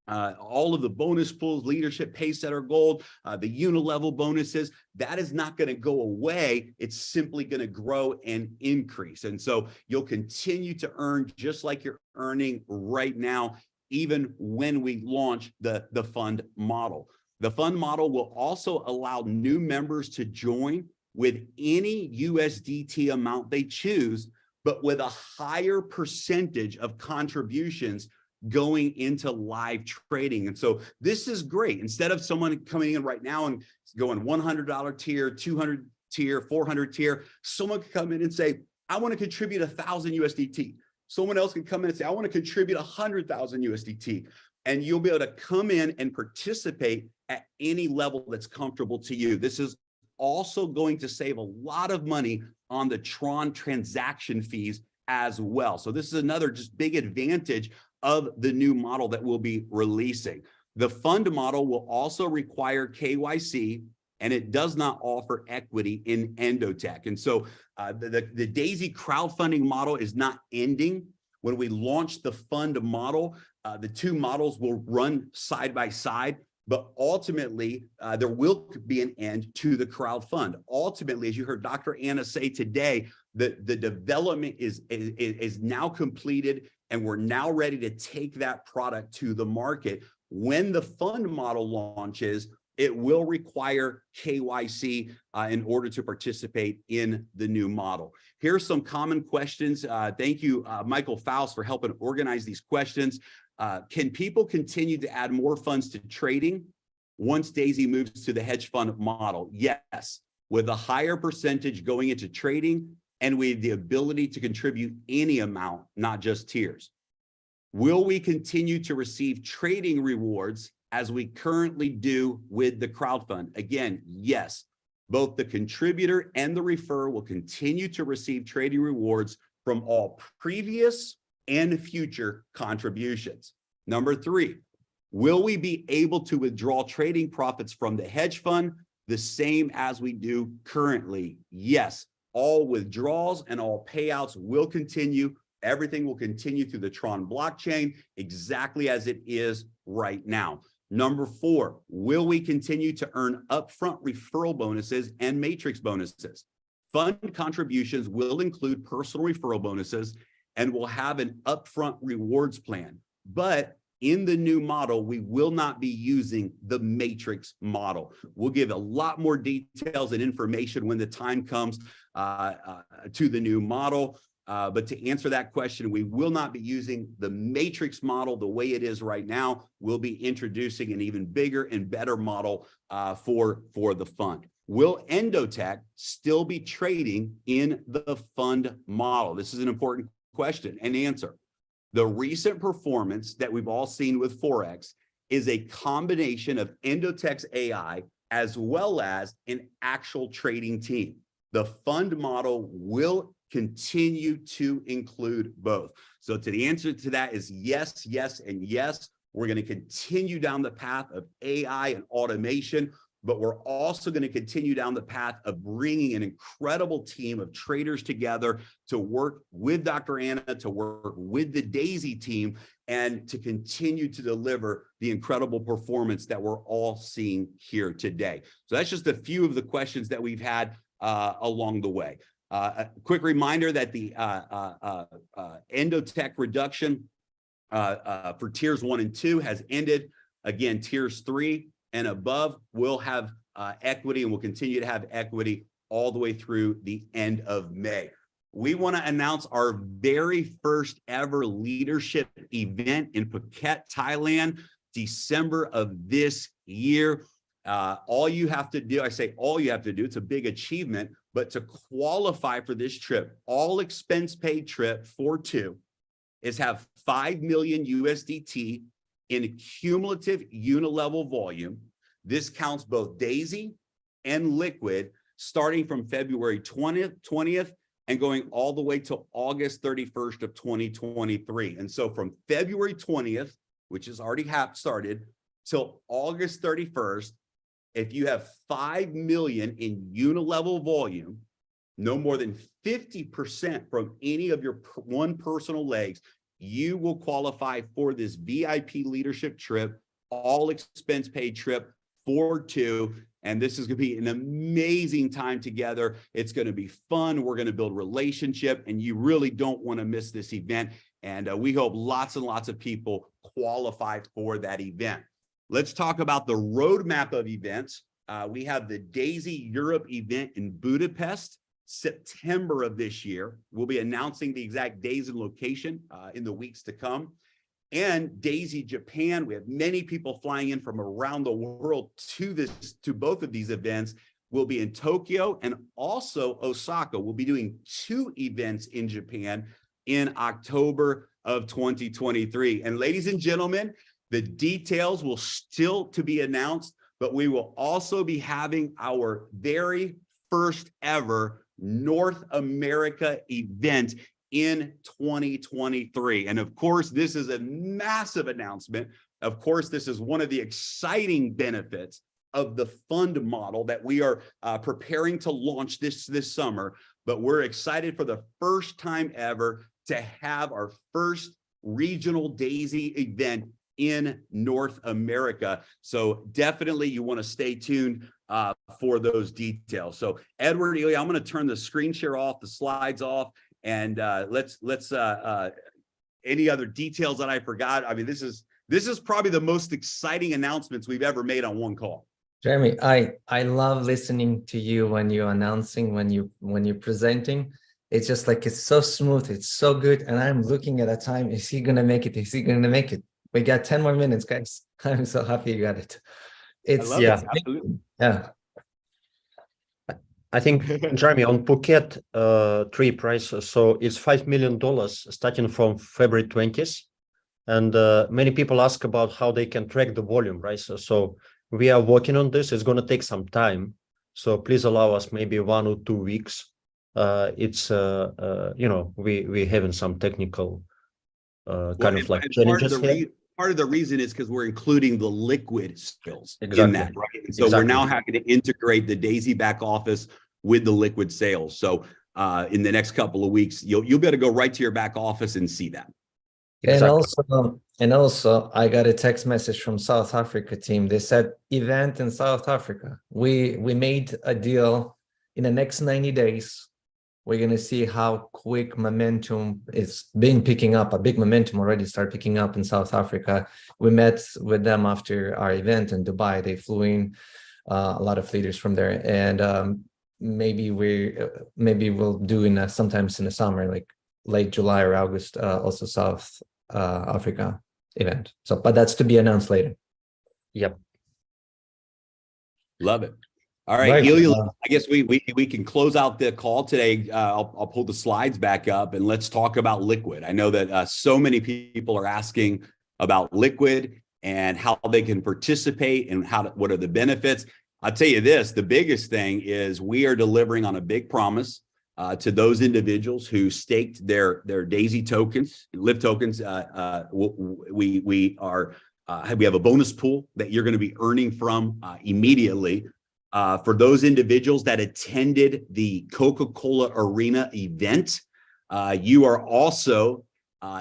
Speaker 3: all of the bonus pools, leadership, Pacesetter Gold, the unilevel bonuses, that is not going to go away. It's simply going to grow and increase. And so you'll continue to earn just like you're earning right now, even when we launch the fund model. The fund model will also allow new members to join with any USDT amount they choose, but with a higher percentage of contributions going into live trading. And so this is great. Instead of someone coming in right now and going $100 tier, 200 tier, 400 tier, someone could come in and say, I want to contribute 1,000 USDT. Someone else can come in and say, I want to contribute 100,000 USDT. And you'll be able to come in and participate at any level that's comfortable to you. This is also going to save a lot of money on the Tron transaction fees as well. So this is another just big advantage of the new model that we'll be releasing. The fund model will also require KYC, and it does not offer equity in endotech. And so the DAISY crowdfunding model is not ending. When we launch the fund model, the two models will run side by side. but ultimately there will be an end to the crowd fund. Ultimately, as you heard Dr. Anna say today, the development is now completed, and we're now ready to take that product to the market. When the fund model launches, it will require KYC in order to participate in the new model. Here's some common questions. Thank you, Michael Faust, for helping organize these questions. Can people continue to add more funds to trading once DAISY moves to the hedge fund model? Yes, with a higher percentage going into trading and with the ability to contribute any amount, not just tiers. Will we continue to receive trading rewards as we currently do with the crowd fund? Again, yes, both the contributor and the referrer will continue to receive trading rewards from all previous and future contributions. Number 3, will we be able to withdraw trading profits from the hedge fund the same as we do currently? Yes, all withdrawals and all payouts will continue. Everything will continue through the Tron blockchain exactly as it is right now. Number 4, will we continue to earn upfront referral bonuses and matrix bonuses? Fund contributions will include personal referral bonuses and will have an upfront rewards plan. But in the new model, we will not be using the matrix model. We'll give a lot more details and information when the time comes to the new model. But to answer that question, we will not be using the matrix model the way it is right now. We'll be introducing an even bigger and better model for the fund. Will endotech still be trading in the fund model? This is an important question and answer. The recent performance that we've all seen with Forex is a combination of endotech's AI as well as an actual trading team. The fund model will continue to include both. So to the answer to that is yes, yes, and yes. We're going to continue down the path of AI and automation, but we're also going to continue down the path of bringing an incredible team of traders together to work with Dr. Anna, to work with the DAISY team, and to continue to deliver the incredible performance that we're all seeing here today. So that's just a few of the questions that we've had along the way. A quick reminder that the endotech reduction for tiers 1 and 2 has ended. Again, tiers 3 and above will have equity and will continue to have equity all the way through the end of May. We want to announce our very first ever leadership event in Phuket, Thailand, December of this year. All you have to do, I say all you have to do, it's a big achievement, but to qualify for this trip, all expense paid trip for 2 is have 5 million USDT in cumulative unilevel volume. This counts both DAISY and liquid starting from February 20th and going all the way to August 31st of 2023. And so from February 20th, which has already started, till August 31st, if you have 5 million in unilevel volume, no more than 50% from any of your one personal legs, you will qualify for this VIP leadership trip, all expense paid trip for 2. And this is going to be an amazing time together. It's going to be fun. We're going to build relationship, and you really don't want to miss this event. And we hope lots and lots of people qualify for that event. Let's talk about the roadmap of events. We have the DAISY Europe event in Budapest, September of this year. We'll be announcing the exact days and location in the weeks to come. And DAISY Japan, we have many people flying in from around the world to both of these events. We'll be in Tokyo and also Osaka. We'll be doing 2 events in Japan in October of 2023. And ladies and gentlemen, the details will still to be announced, but we will also be having our very first ever North America event in 2023. And of course, this is a massive announcement. Of course, this is one of the exciting benefits of the fund model that we are preparing to launch this summer. But we're excited for the first time ever to have our first regional DAISY event in North America. So definitely you want to stay tuned for those details. So Edward, Ilya, I'm going to turn the screen share off, the slides off, and let's any other details that I forgot. I mean, this is probably the most exciting announcements we've ever made on one call.
Speaker 1: Jeremy, I love listening to you when you're announcing, when you're presenting. It's just like, it's so smooth, it's so good. And I'm looking at a time, is he gonna make it? Is he gonna make it? We got 10 more minutes, guys. I'm so happy you got it. It's
Speaker 3: Absolutely.
Speaker 1: Yeah.
Speaker 4: I think, Jeremy, on Phuket tree price, so it's $5 million starting from February 20th. And many people ask about how they can track the volume, right? So we are working on this. It's going to take some time. So please allow us maybe 1 or 2 weeks. It's, we having some technical challenges here.
Speaker 3: Part of the reason is because we're including the liquid skills
Speaker 4: Exactly.
Speaker 3: in that, right? And so we're now having to integrate the DAISY back office with the liquid sales. So in the next couple of weeks, you'll be able to go right to your back office and see that.
Speaker 1: And also, I got a text message from South Africa team. They said event in South Africa. We made a deal in the next 90 days. We're going to see how quick momentum is picking up. A big momentum already started picking up in South Africa. We met with them after our event in Dubai. They flew in a lot of leaders from there. And maybe we'll do sometimes in the summer, like late July or August, also South Africa event. So, but that's to be announced later.
Speaker 4: Yep.
Speaker 3: Love it. All right, Ilya, I guess we can close out the call today. I'll pull the slides back up and let's talk about liquid. I know that so many people are asking about liquid and how they can participate and what are the benefits. I'll tell you this, the biggest thing is we are delivering on a big promise to those individuals who staked their DAISY tokens, LIV tokens. We have a bonus pool that you're going to be earning from immediately. For those individuals that attended the Coca-Cola Arena event, you are also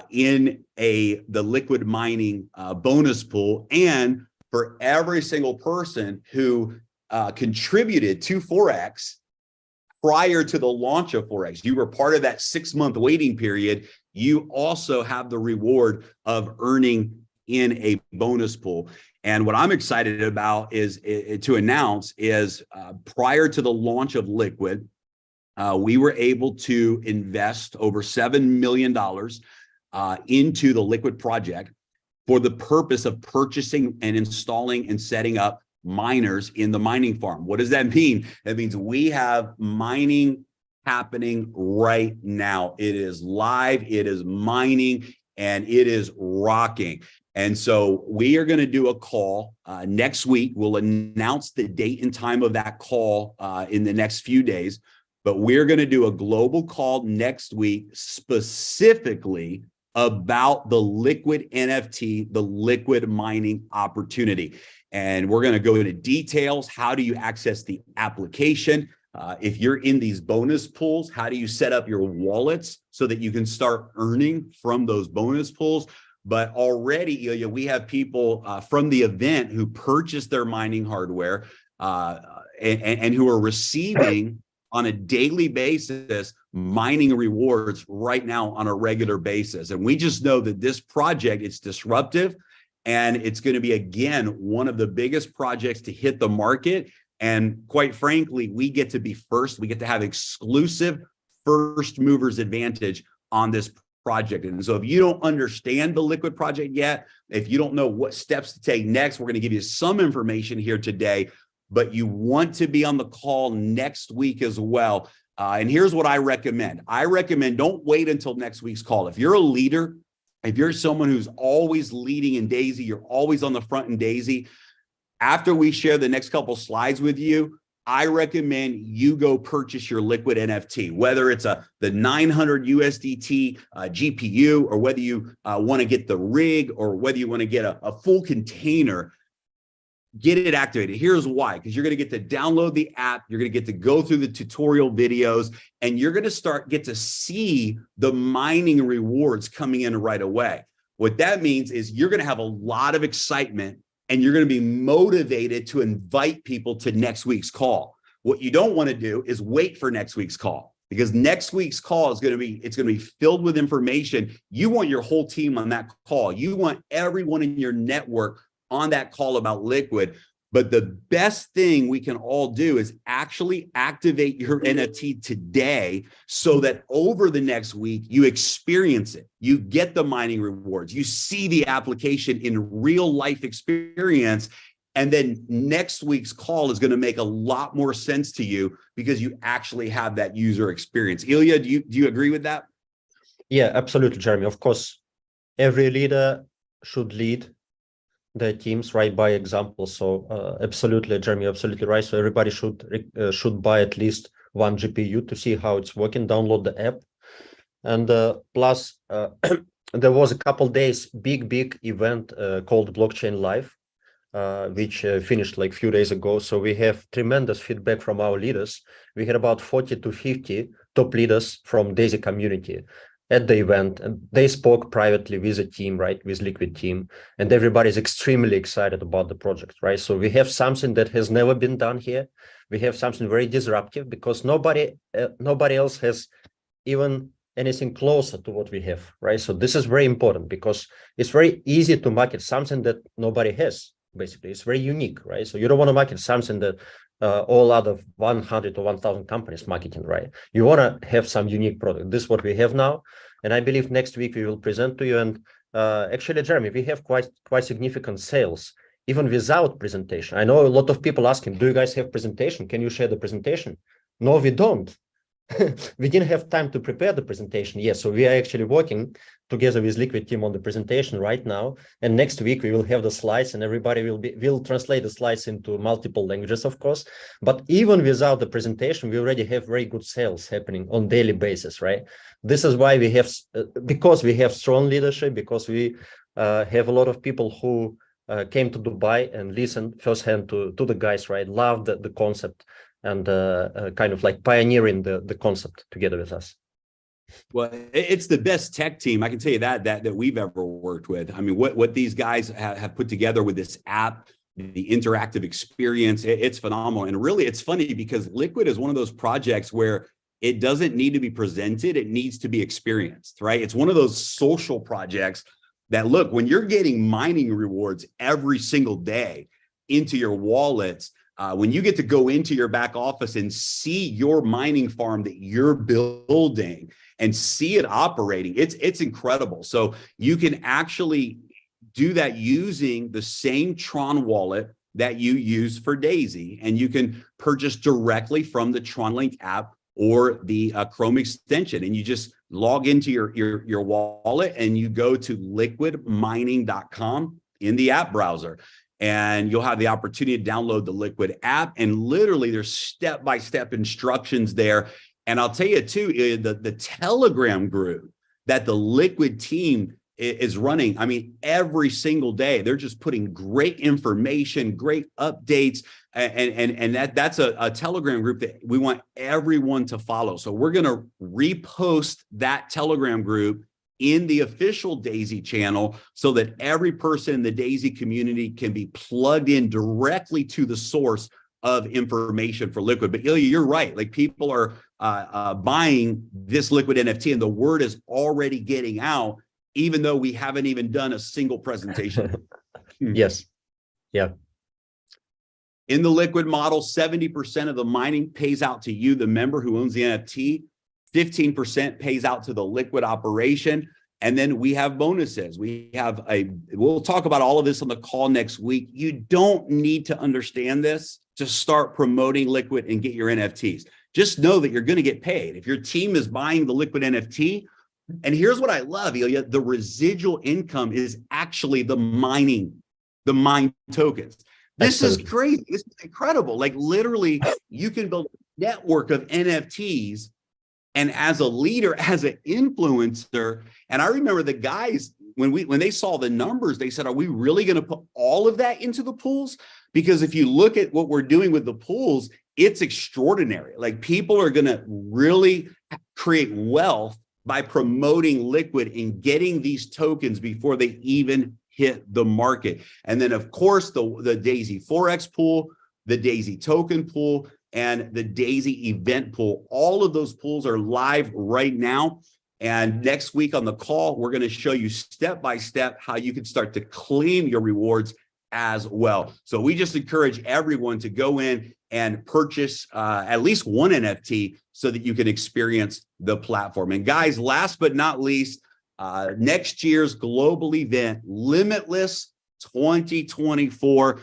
Speaker 3: in the liquid mining bonus pool. And for every single person who contributed to Forex prior to the launch of Forex, you were part of that 6-month waiting period, you also have the reward of earning in a bonus pool. And what I'm excited about is to announce is prior to the launch of Liquid, we were able to invest over $7 million into the Liquid project for the purpose of purchasing and installing and setting up miners in the mining farm. What does that mean? That means we have mining happening right now. It is live, it is mining, and it is rocking. And so we are going to do a call next week. We'll announce the date and time of that call in the next few days. But we're going to do a global call next week specifically about the liquid NFT, the liquid mining opportunity. And we're going to go into details. How do you access the application? If you're in these bonus pools, how do you set up your wallets so that you can start earning from those bonus pools? But already, Ilya, we have people from the event who purchased their mining hardware and who are receiving on a daily basis mining rewards right now on a regular basis. And we just know that this project is disruptive and it's going to be, again, one of the biggest projects to hit the market. And quite frankly, we get to be first. We get to have exclusive first movers advantage on this project. And so if you don't understand the Liquid project yet, if you don't know what steps to take next, we're going to give you some information here today, but you want to be on the call next week as well. And here's what I recommend. I recommend don't wait until next week's call. If you're a leader, if you're someone who's always leading in DAISY, you're always on the front in DAISY, after we share the next couple slides with you, I recommend you go purchase your Liquid NFT, whether it's the 900 USDT GPU, or whether you want to get the rig, or whether you want to get a full container. Get it activated. Here's why, because you're going to get to download the app, you're going to get to go through the tutorial videos, and you're going to get to see the mining rewards coming in right away. What that means is you're going to have a lot of excitement and you're going to be motivated to invite people to next week's call. What you don't want to do is wait for next week's call, because next week's call is going to be filled with information. You want your whole team on that call. You want everyone in your network on that call about Liquid. But the best thing we can all do is actually activate your NFT today so that over the next week, you experience it. You get the mining rewards. You see the application in real life experience. And then next week's call is going to make a lot more sense to you because you actually have that user experience. Ilya, do you agree with that?
Speaker 4: Yeah, absolutely, Jeremy. Of course, every leader should lead their teams right by example. So absolutely, Jeremy, absolutely right. So everybody should buy at least one GPU to see how it's working, download the app. And plus, there was a couple days big event called Blockchain Live, which finished like a few days ago. So we have tremendous feedback from our leaders. We had about 40 to 50 top leaders from DAISY community at the event, and they spoke privately with the team, right, with Liquid team, and everybody is extremely excited about the project, right? So we have something that has never been done here. We have something very disruptive because nobody else has even anything closer to what we have, right? So this is very important because it's very easy to market something that nobody has. Basically, it's very unique, right? So you don't want to market something that all other 100 or 1,000 companies marketing, right? You want to have some unique product. This is what we have now, and I believe next week we will present to you. And actually, Jeremy, we have quite significant sales even without presentation. I know a lot of people asking, "Do you guys have presentation? Can you share the presentation?" No, we don't. We didn't have time to prepare the presentation yet, so we are actually working together with Liquid team on the presentation right now. And next week we will have the slides, and everybody will translate the slides into multiple languages, of course. But even without the presentation, we already have very good sales happening on daily basis, right? This is why we have, because we have strong leadership, because we have a lot of people who came to Dubai and listened firsthand to the guys, right? Loved the concept, and kind of like pioneering the concept together with us.
Speaker 3: Well, it's the best tech team, I can tell you that we've ever worked with. I mean, what these guys have put together with this app, the interactive experience, it's phenomenal. And really, it's funny because Liquid is one of those projects where it doesn't need to be presented, it needs to be experienced, right? It's one of those social projects that, look, when you're getting mining rewards every single day into your wallets, when you get to go into your back office and see your mining farm that you're building and see it operating, it's incredible. So you can actually do that using the same Tron wallet that you use for DAISY, and you can purchase directly from the TronLink app or the Chrome extension, and you just log into your wallet and you go to liquidmining.com in the app browser. And you'll have the opportunity to download the Liquid app. And literally there's step-by-step instructions there. And I'll tell you too, the Telegram group that the Liquid team is running, I mean, every single day, they're just putting great information, great updates. And that's a Telegram group that we want everyone to follow. So we're going to repost that Telegram group in the official DAISY channel so that every person in the DAISY community can be plugged in directly to the source of information for Liquid. But Ilya, you're right. Like, people are buying this Liquid NFT, and the word is already getting out, even though we haven't even done a single presentation.
Speaker 4: Yes. Yeah.
Speaker 3: In the Liquid model, 70% of the mining pays out to you, the member who owns the NFT. 15% pays out to the Liquid operation. And then we have bonuses. We'll talk about all of this on the call next week. You don't need to understand this to start promoting Liquid and get your NFTs. Just know that you're going to get paid. If your team is buying the Liquid NFT, and here's what I love, Ilya, the residual income is actually the mine tokens. This is crazy. This is incredible. Like, literally, you can build a network of NFTs. And as a leader, as an influencer, and I remember the guys, when they saw the numbers, they said, are we really going to put all of that into the pools? Because if you look at what we're doing with the pools, it's extraordinary. Like, people are going to really create wealth by promoting Liquid and getting these tokens before they even hit the market. And then, of course, the DAISY Forex pool, the DAISY token pool, and the DAISY event pool. All of those pools are live right now. And next week on the call, we're going to show you step by step how you can start to claim your rewards as well. So we just encourage everyone to go in and purchase at least one NFT so that you can experience the platform. And guys, last but not least, next year's global event, Limitless 2024.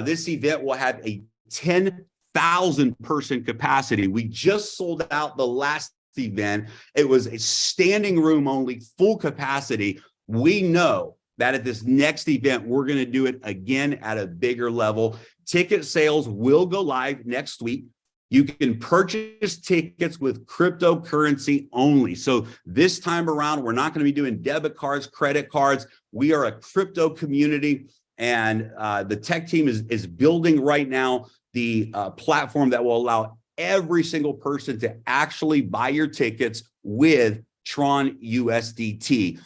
Speaker 3: This event will have a 10,000 person capacity. We just sold out the last event. It was a standing room only, full capacity. We know that at this next event, we're going to do it again at a bigger level. Ticket sales will go live next week. You can purchase tickets with cryptocurrency only. So this time around, we're not going to be doing debit cards, credit cards. We are a crypto community, and the tech team is building right now the platform that will allow every single person to actually buy your tickets with Tron USDT.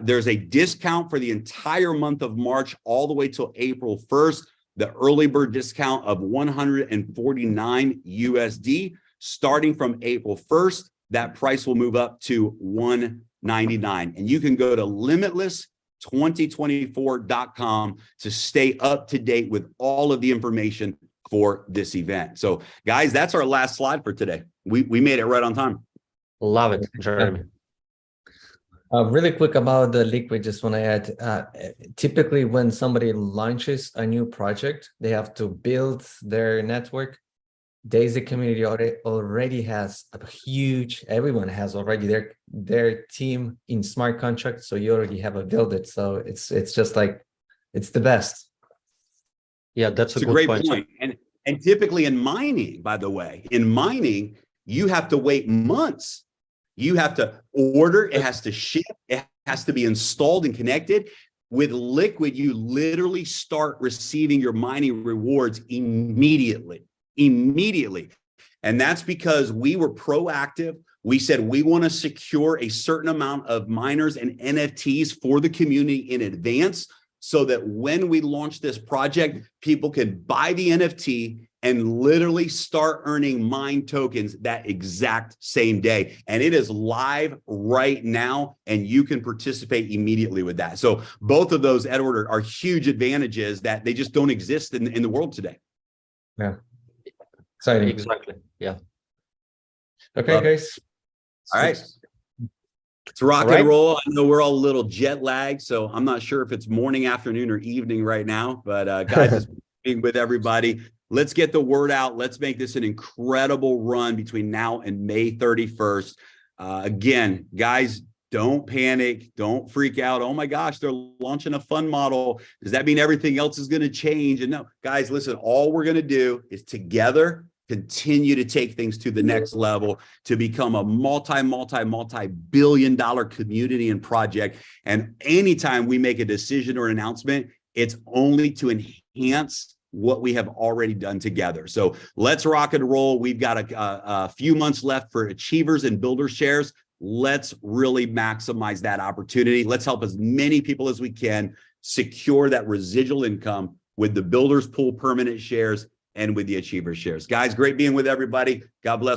Speaker 3: There's a discount for the entire month of March all the way till April 1st. The early bird discount of 149 USD. Starting from April 1st, that price will move up to 199. And you can go to limitless2024.com to stay up to date with all of the information for this event. So guys, that's our last slide for today. We made it right on time.
Speaker 4: Love it, Jeremy.
Speaker 1: Really quick about the Liquid, just want to add, typically when somebody launches a new project, they have to build their network. DAISY community already has a huge, everyone has already their team in smart contracts, so you already have a build it. So it's just like, it's the best.
Speaker 4: Yeah, that's
Speaker 3: a
Speaker 4: good
Speaker 3: great
Speaker 4: point.
Speaker 3: And typically in mining, by the way, you have to wait months. You have to order, it has to ship, it has to be installed and connected. With Liquid, you literally start receiving your mining rewards immediately. And that's because we were proactive. We said we want to secure a certain amount of miners and NFTs for the community in advance, so that when we launch this project, people can buy the NFT and literally start earning mine tokens that exact same day. And it is live right now, and you can participate immediately with that. So both of those, Edward, are huge advantages that they just don't exist in the world today.
Speaker 1: Yeah, exciting.
Speaker 4: Exactly, yeah.
Speaker 1: Okay, guys.
Speaker 3: All right. It's rock and roll. I know we're all a little jet lagged, so I'm not sure if it's morning, afternoon, or evening right now, but guys, it's being with everybody. Let's get the word out. Let's make this an incredible run between now and May 31st. Again, guys, don't panic. Don't freak out. Oh my gosh, they're launching a fund model. Does that mean everything else is going to change? And no, guys, listen, all we're going to do is together continue to take things to the next level, to become a multi-billion-dollar community and project. And anytime we make a decision or an announcement, it's only to enhance what we have already done together. So let's rock and roll. We've got a few months left for achievers and builder shares. Let's really maximize that opportunity. Let's help as many people as we can secure that residual income with the builders pool permanent shares and with the achiever shares. Guys, great being with everybody. God bless.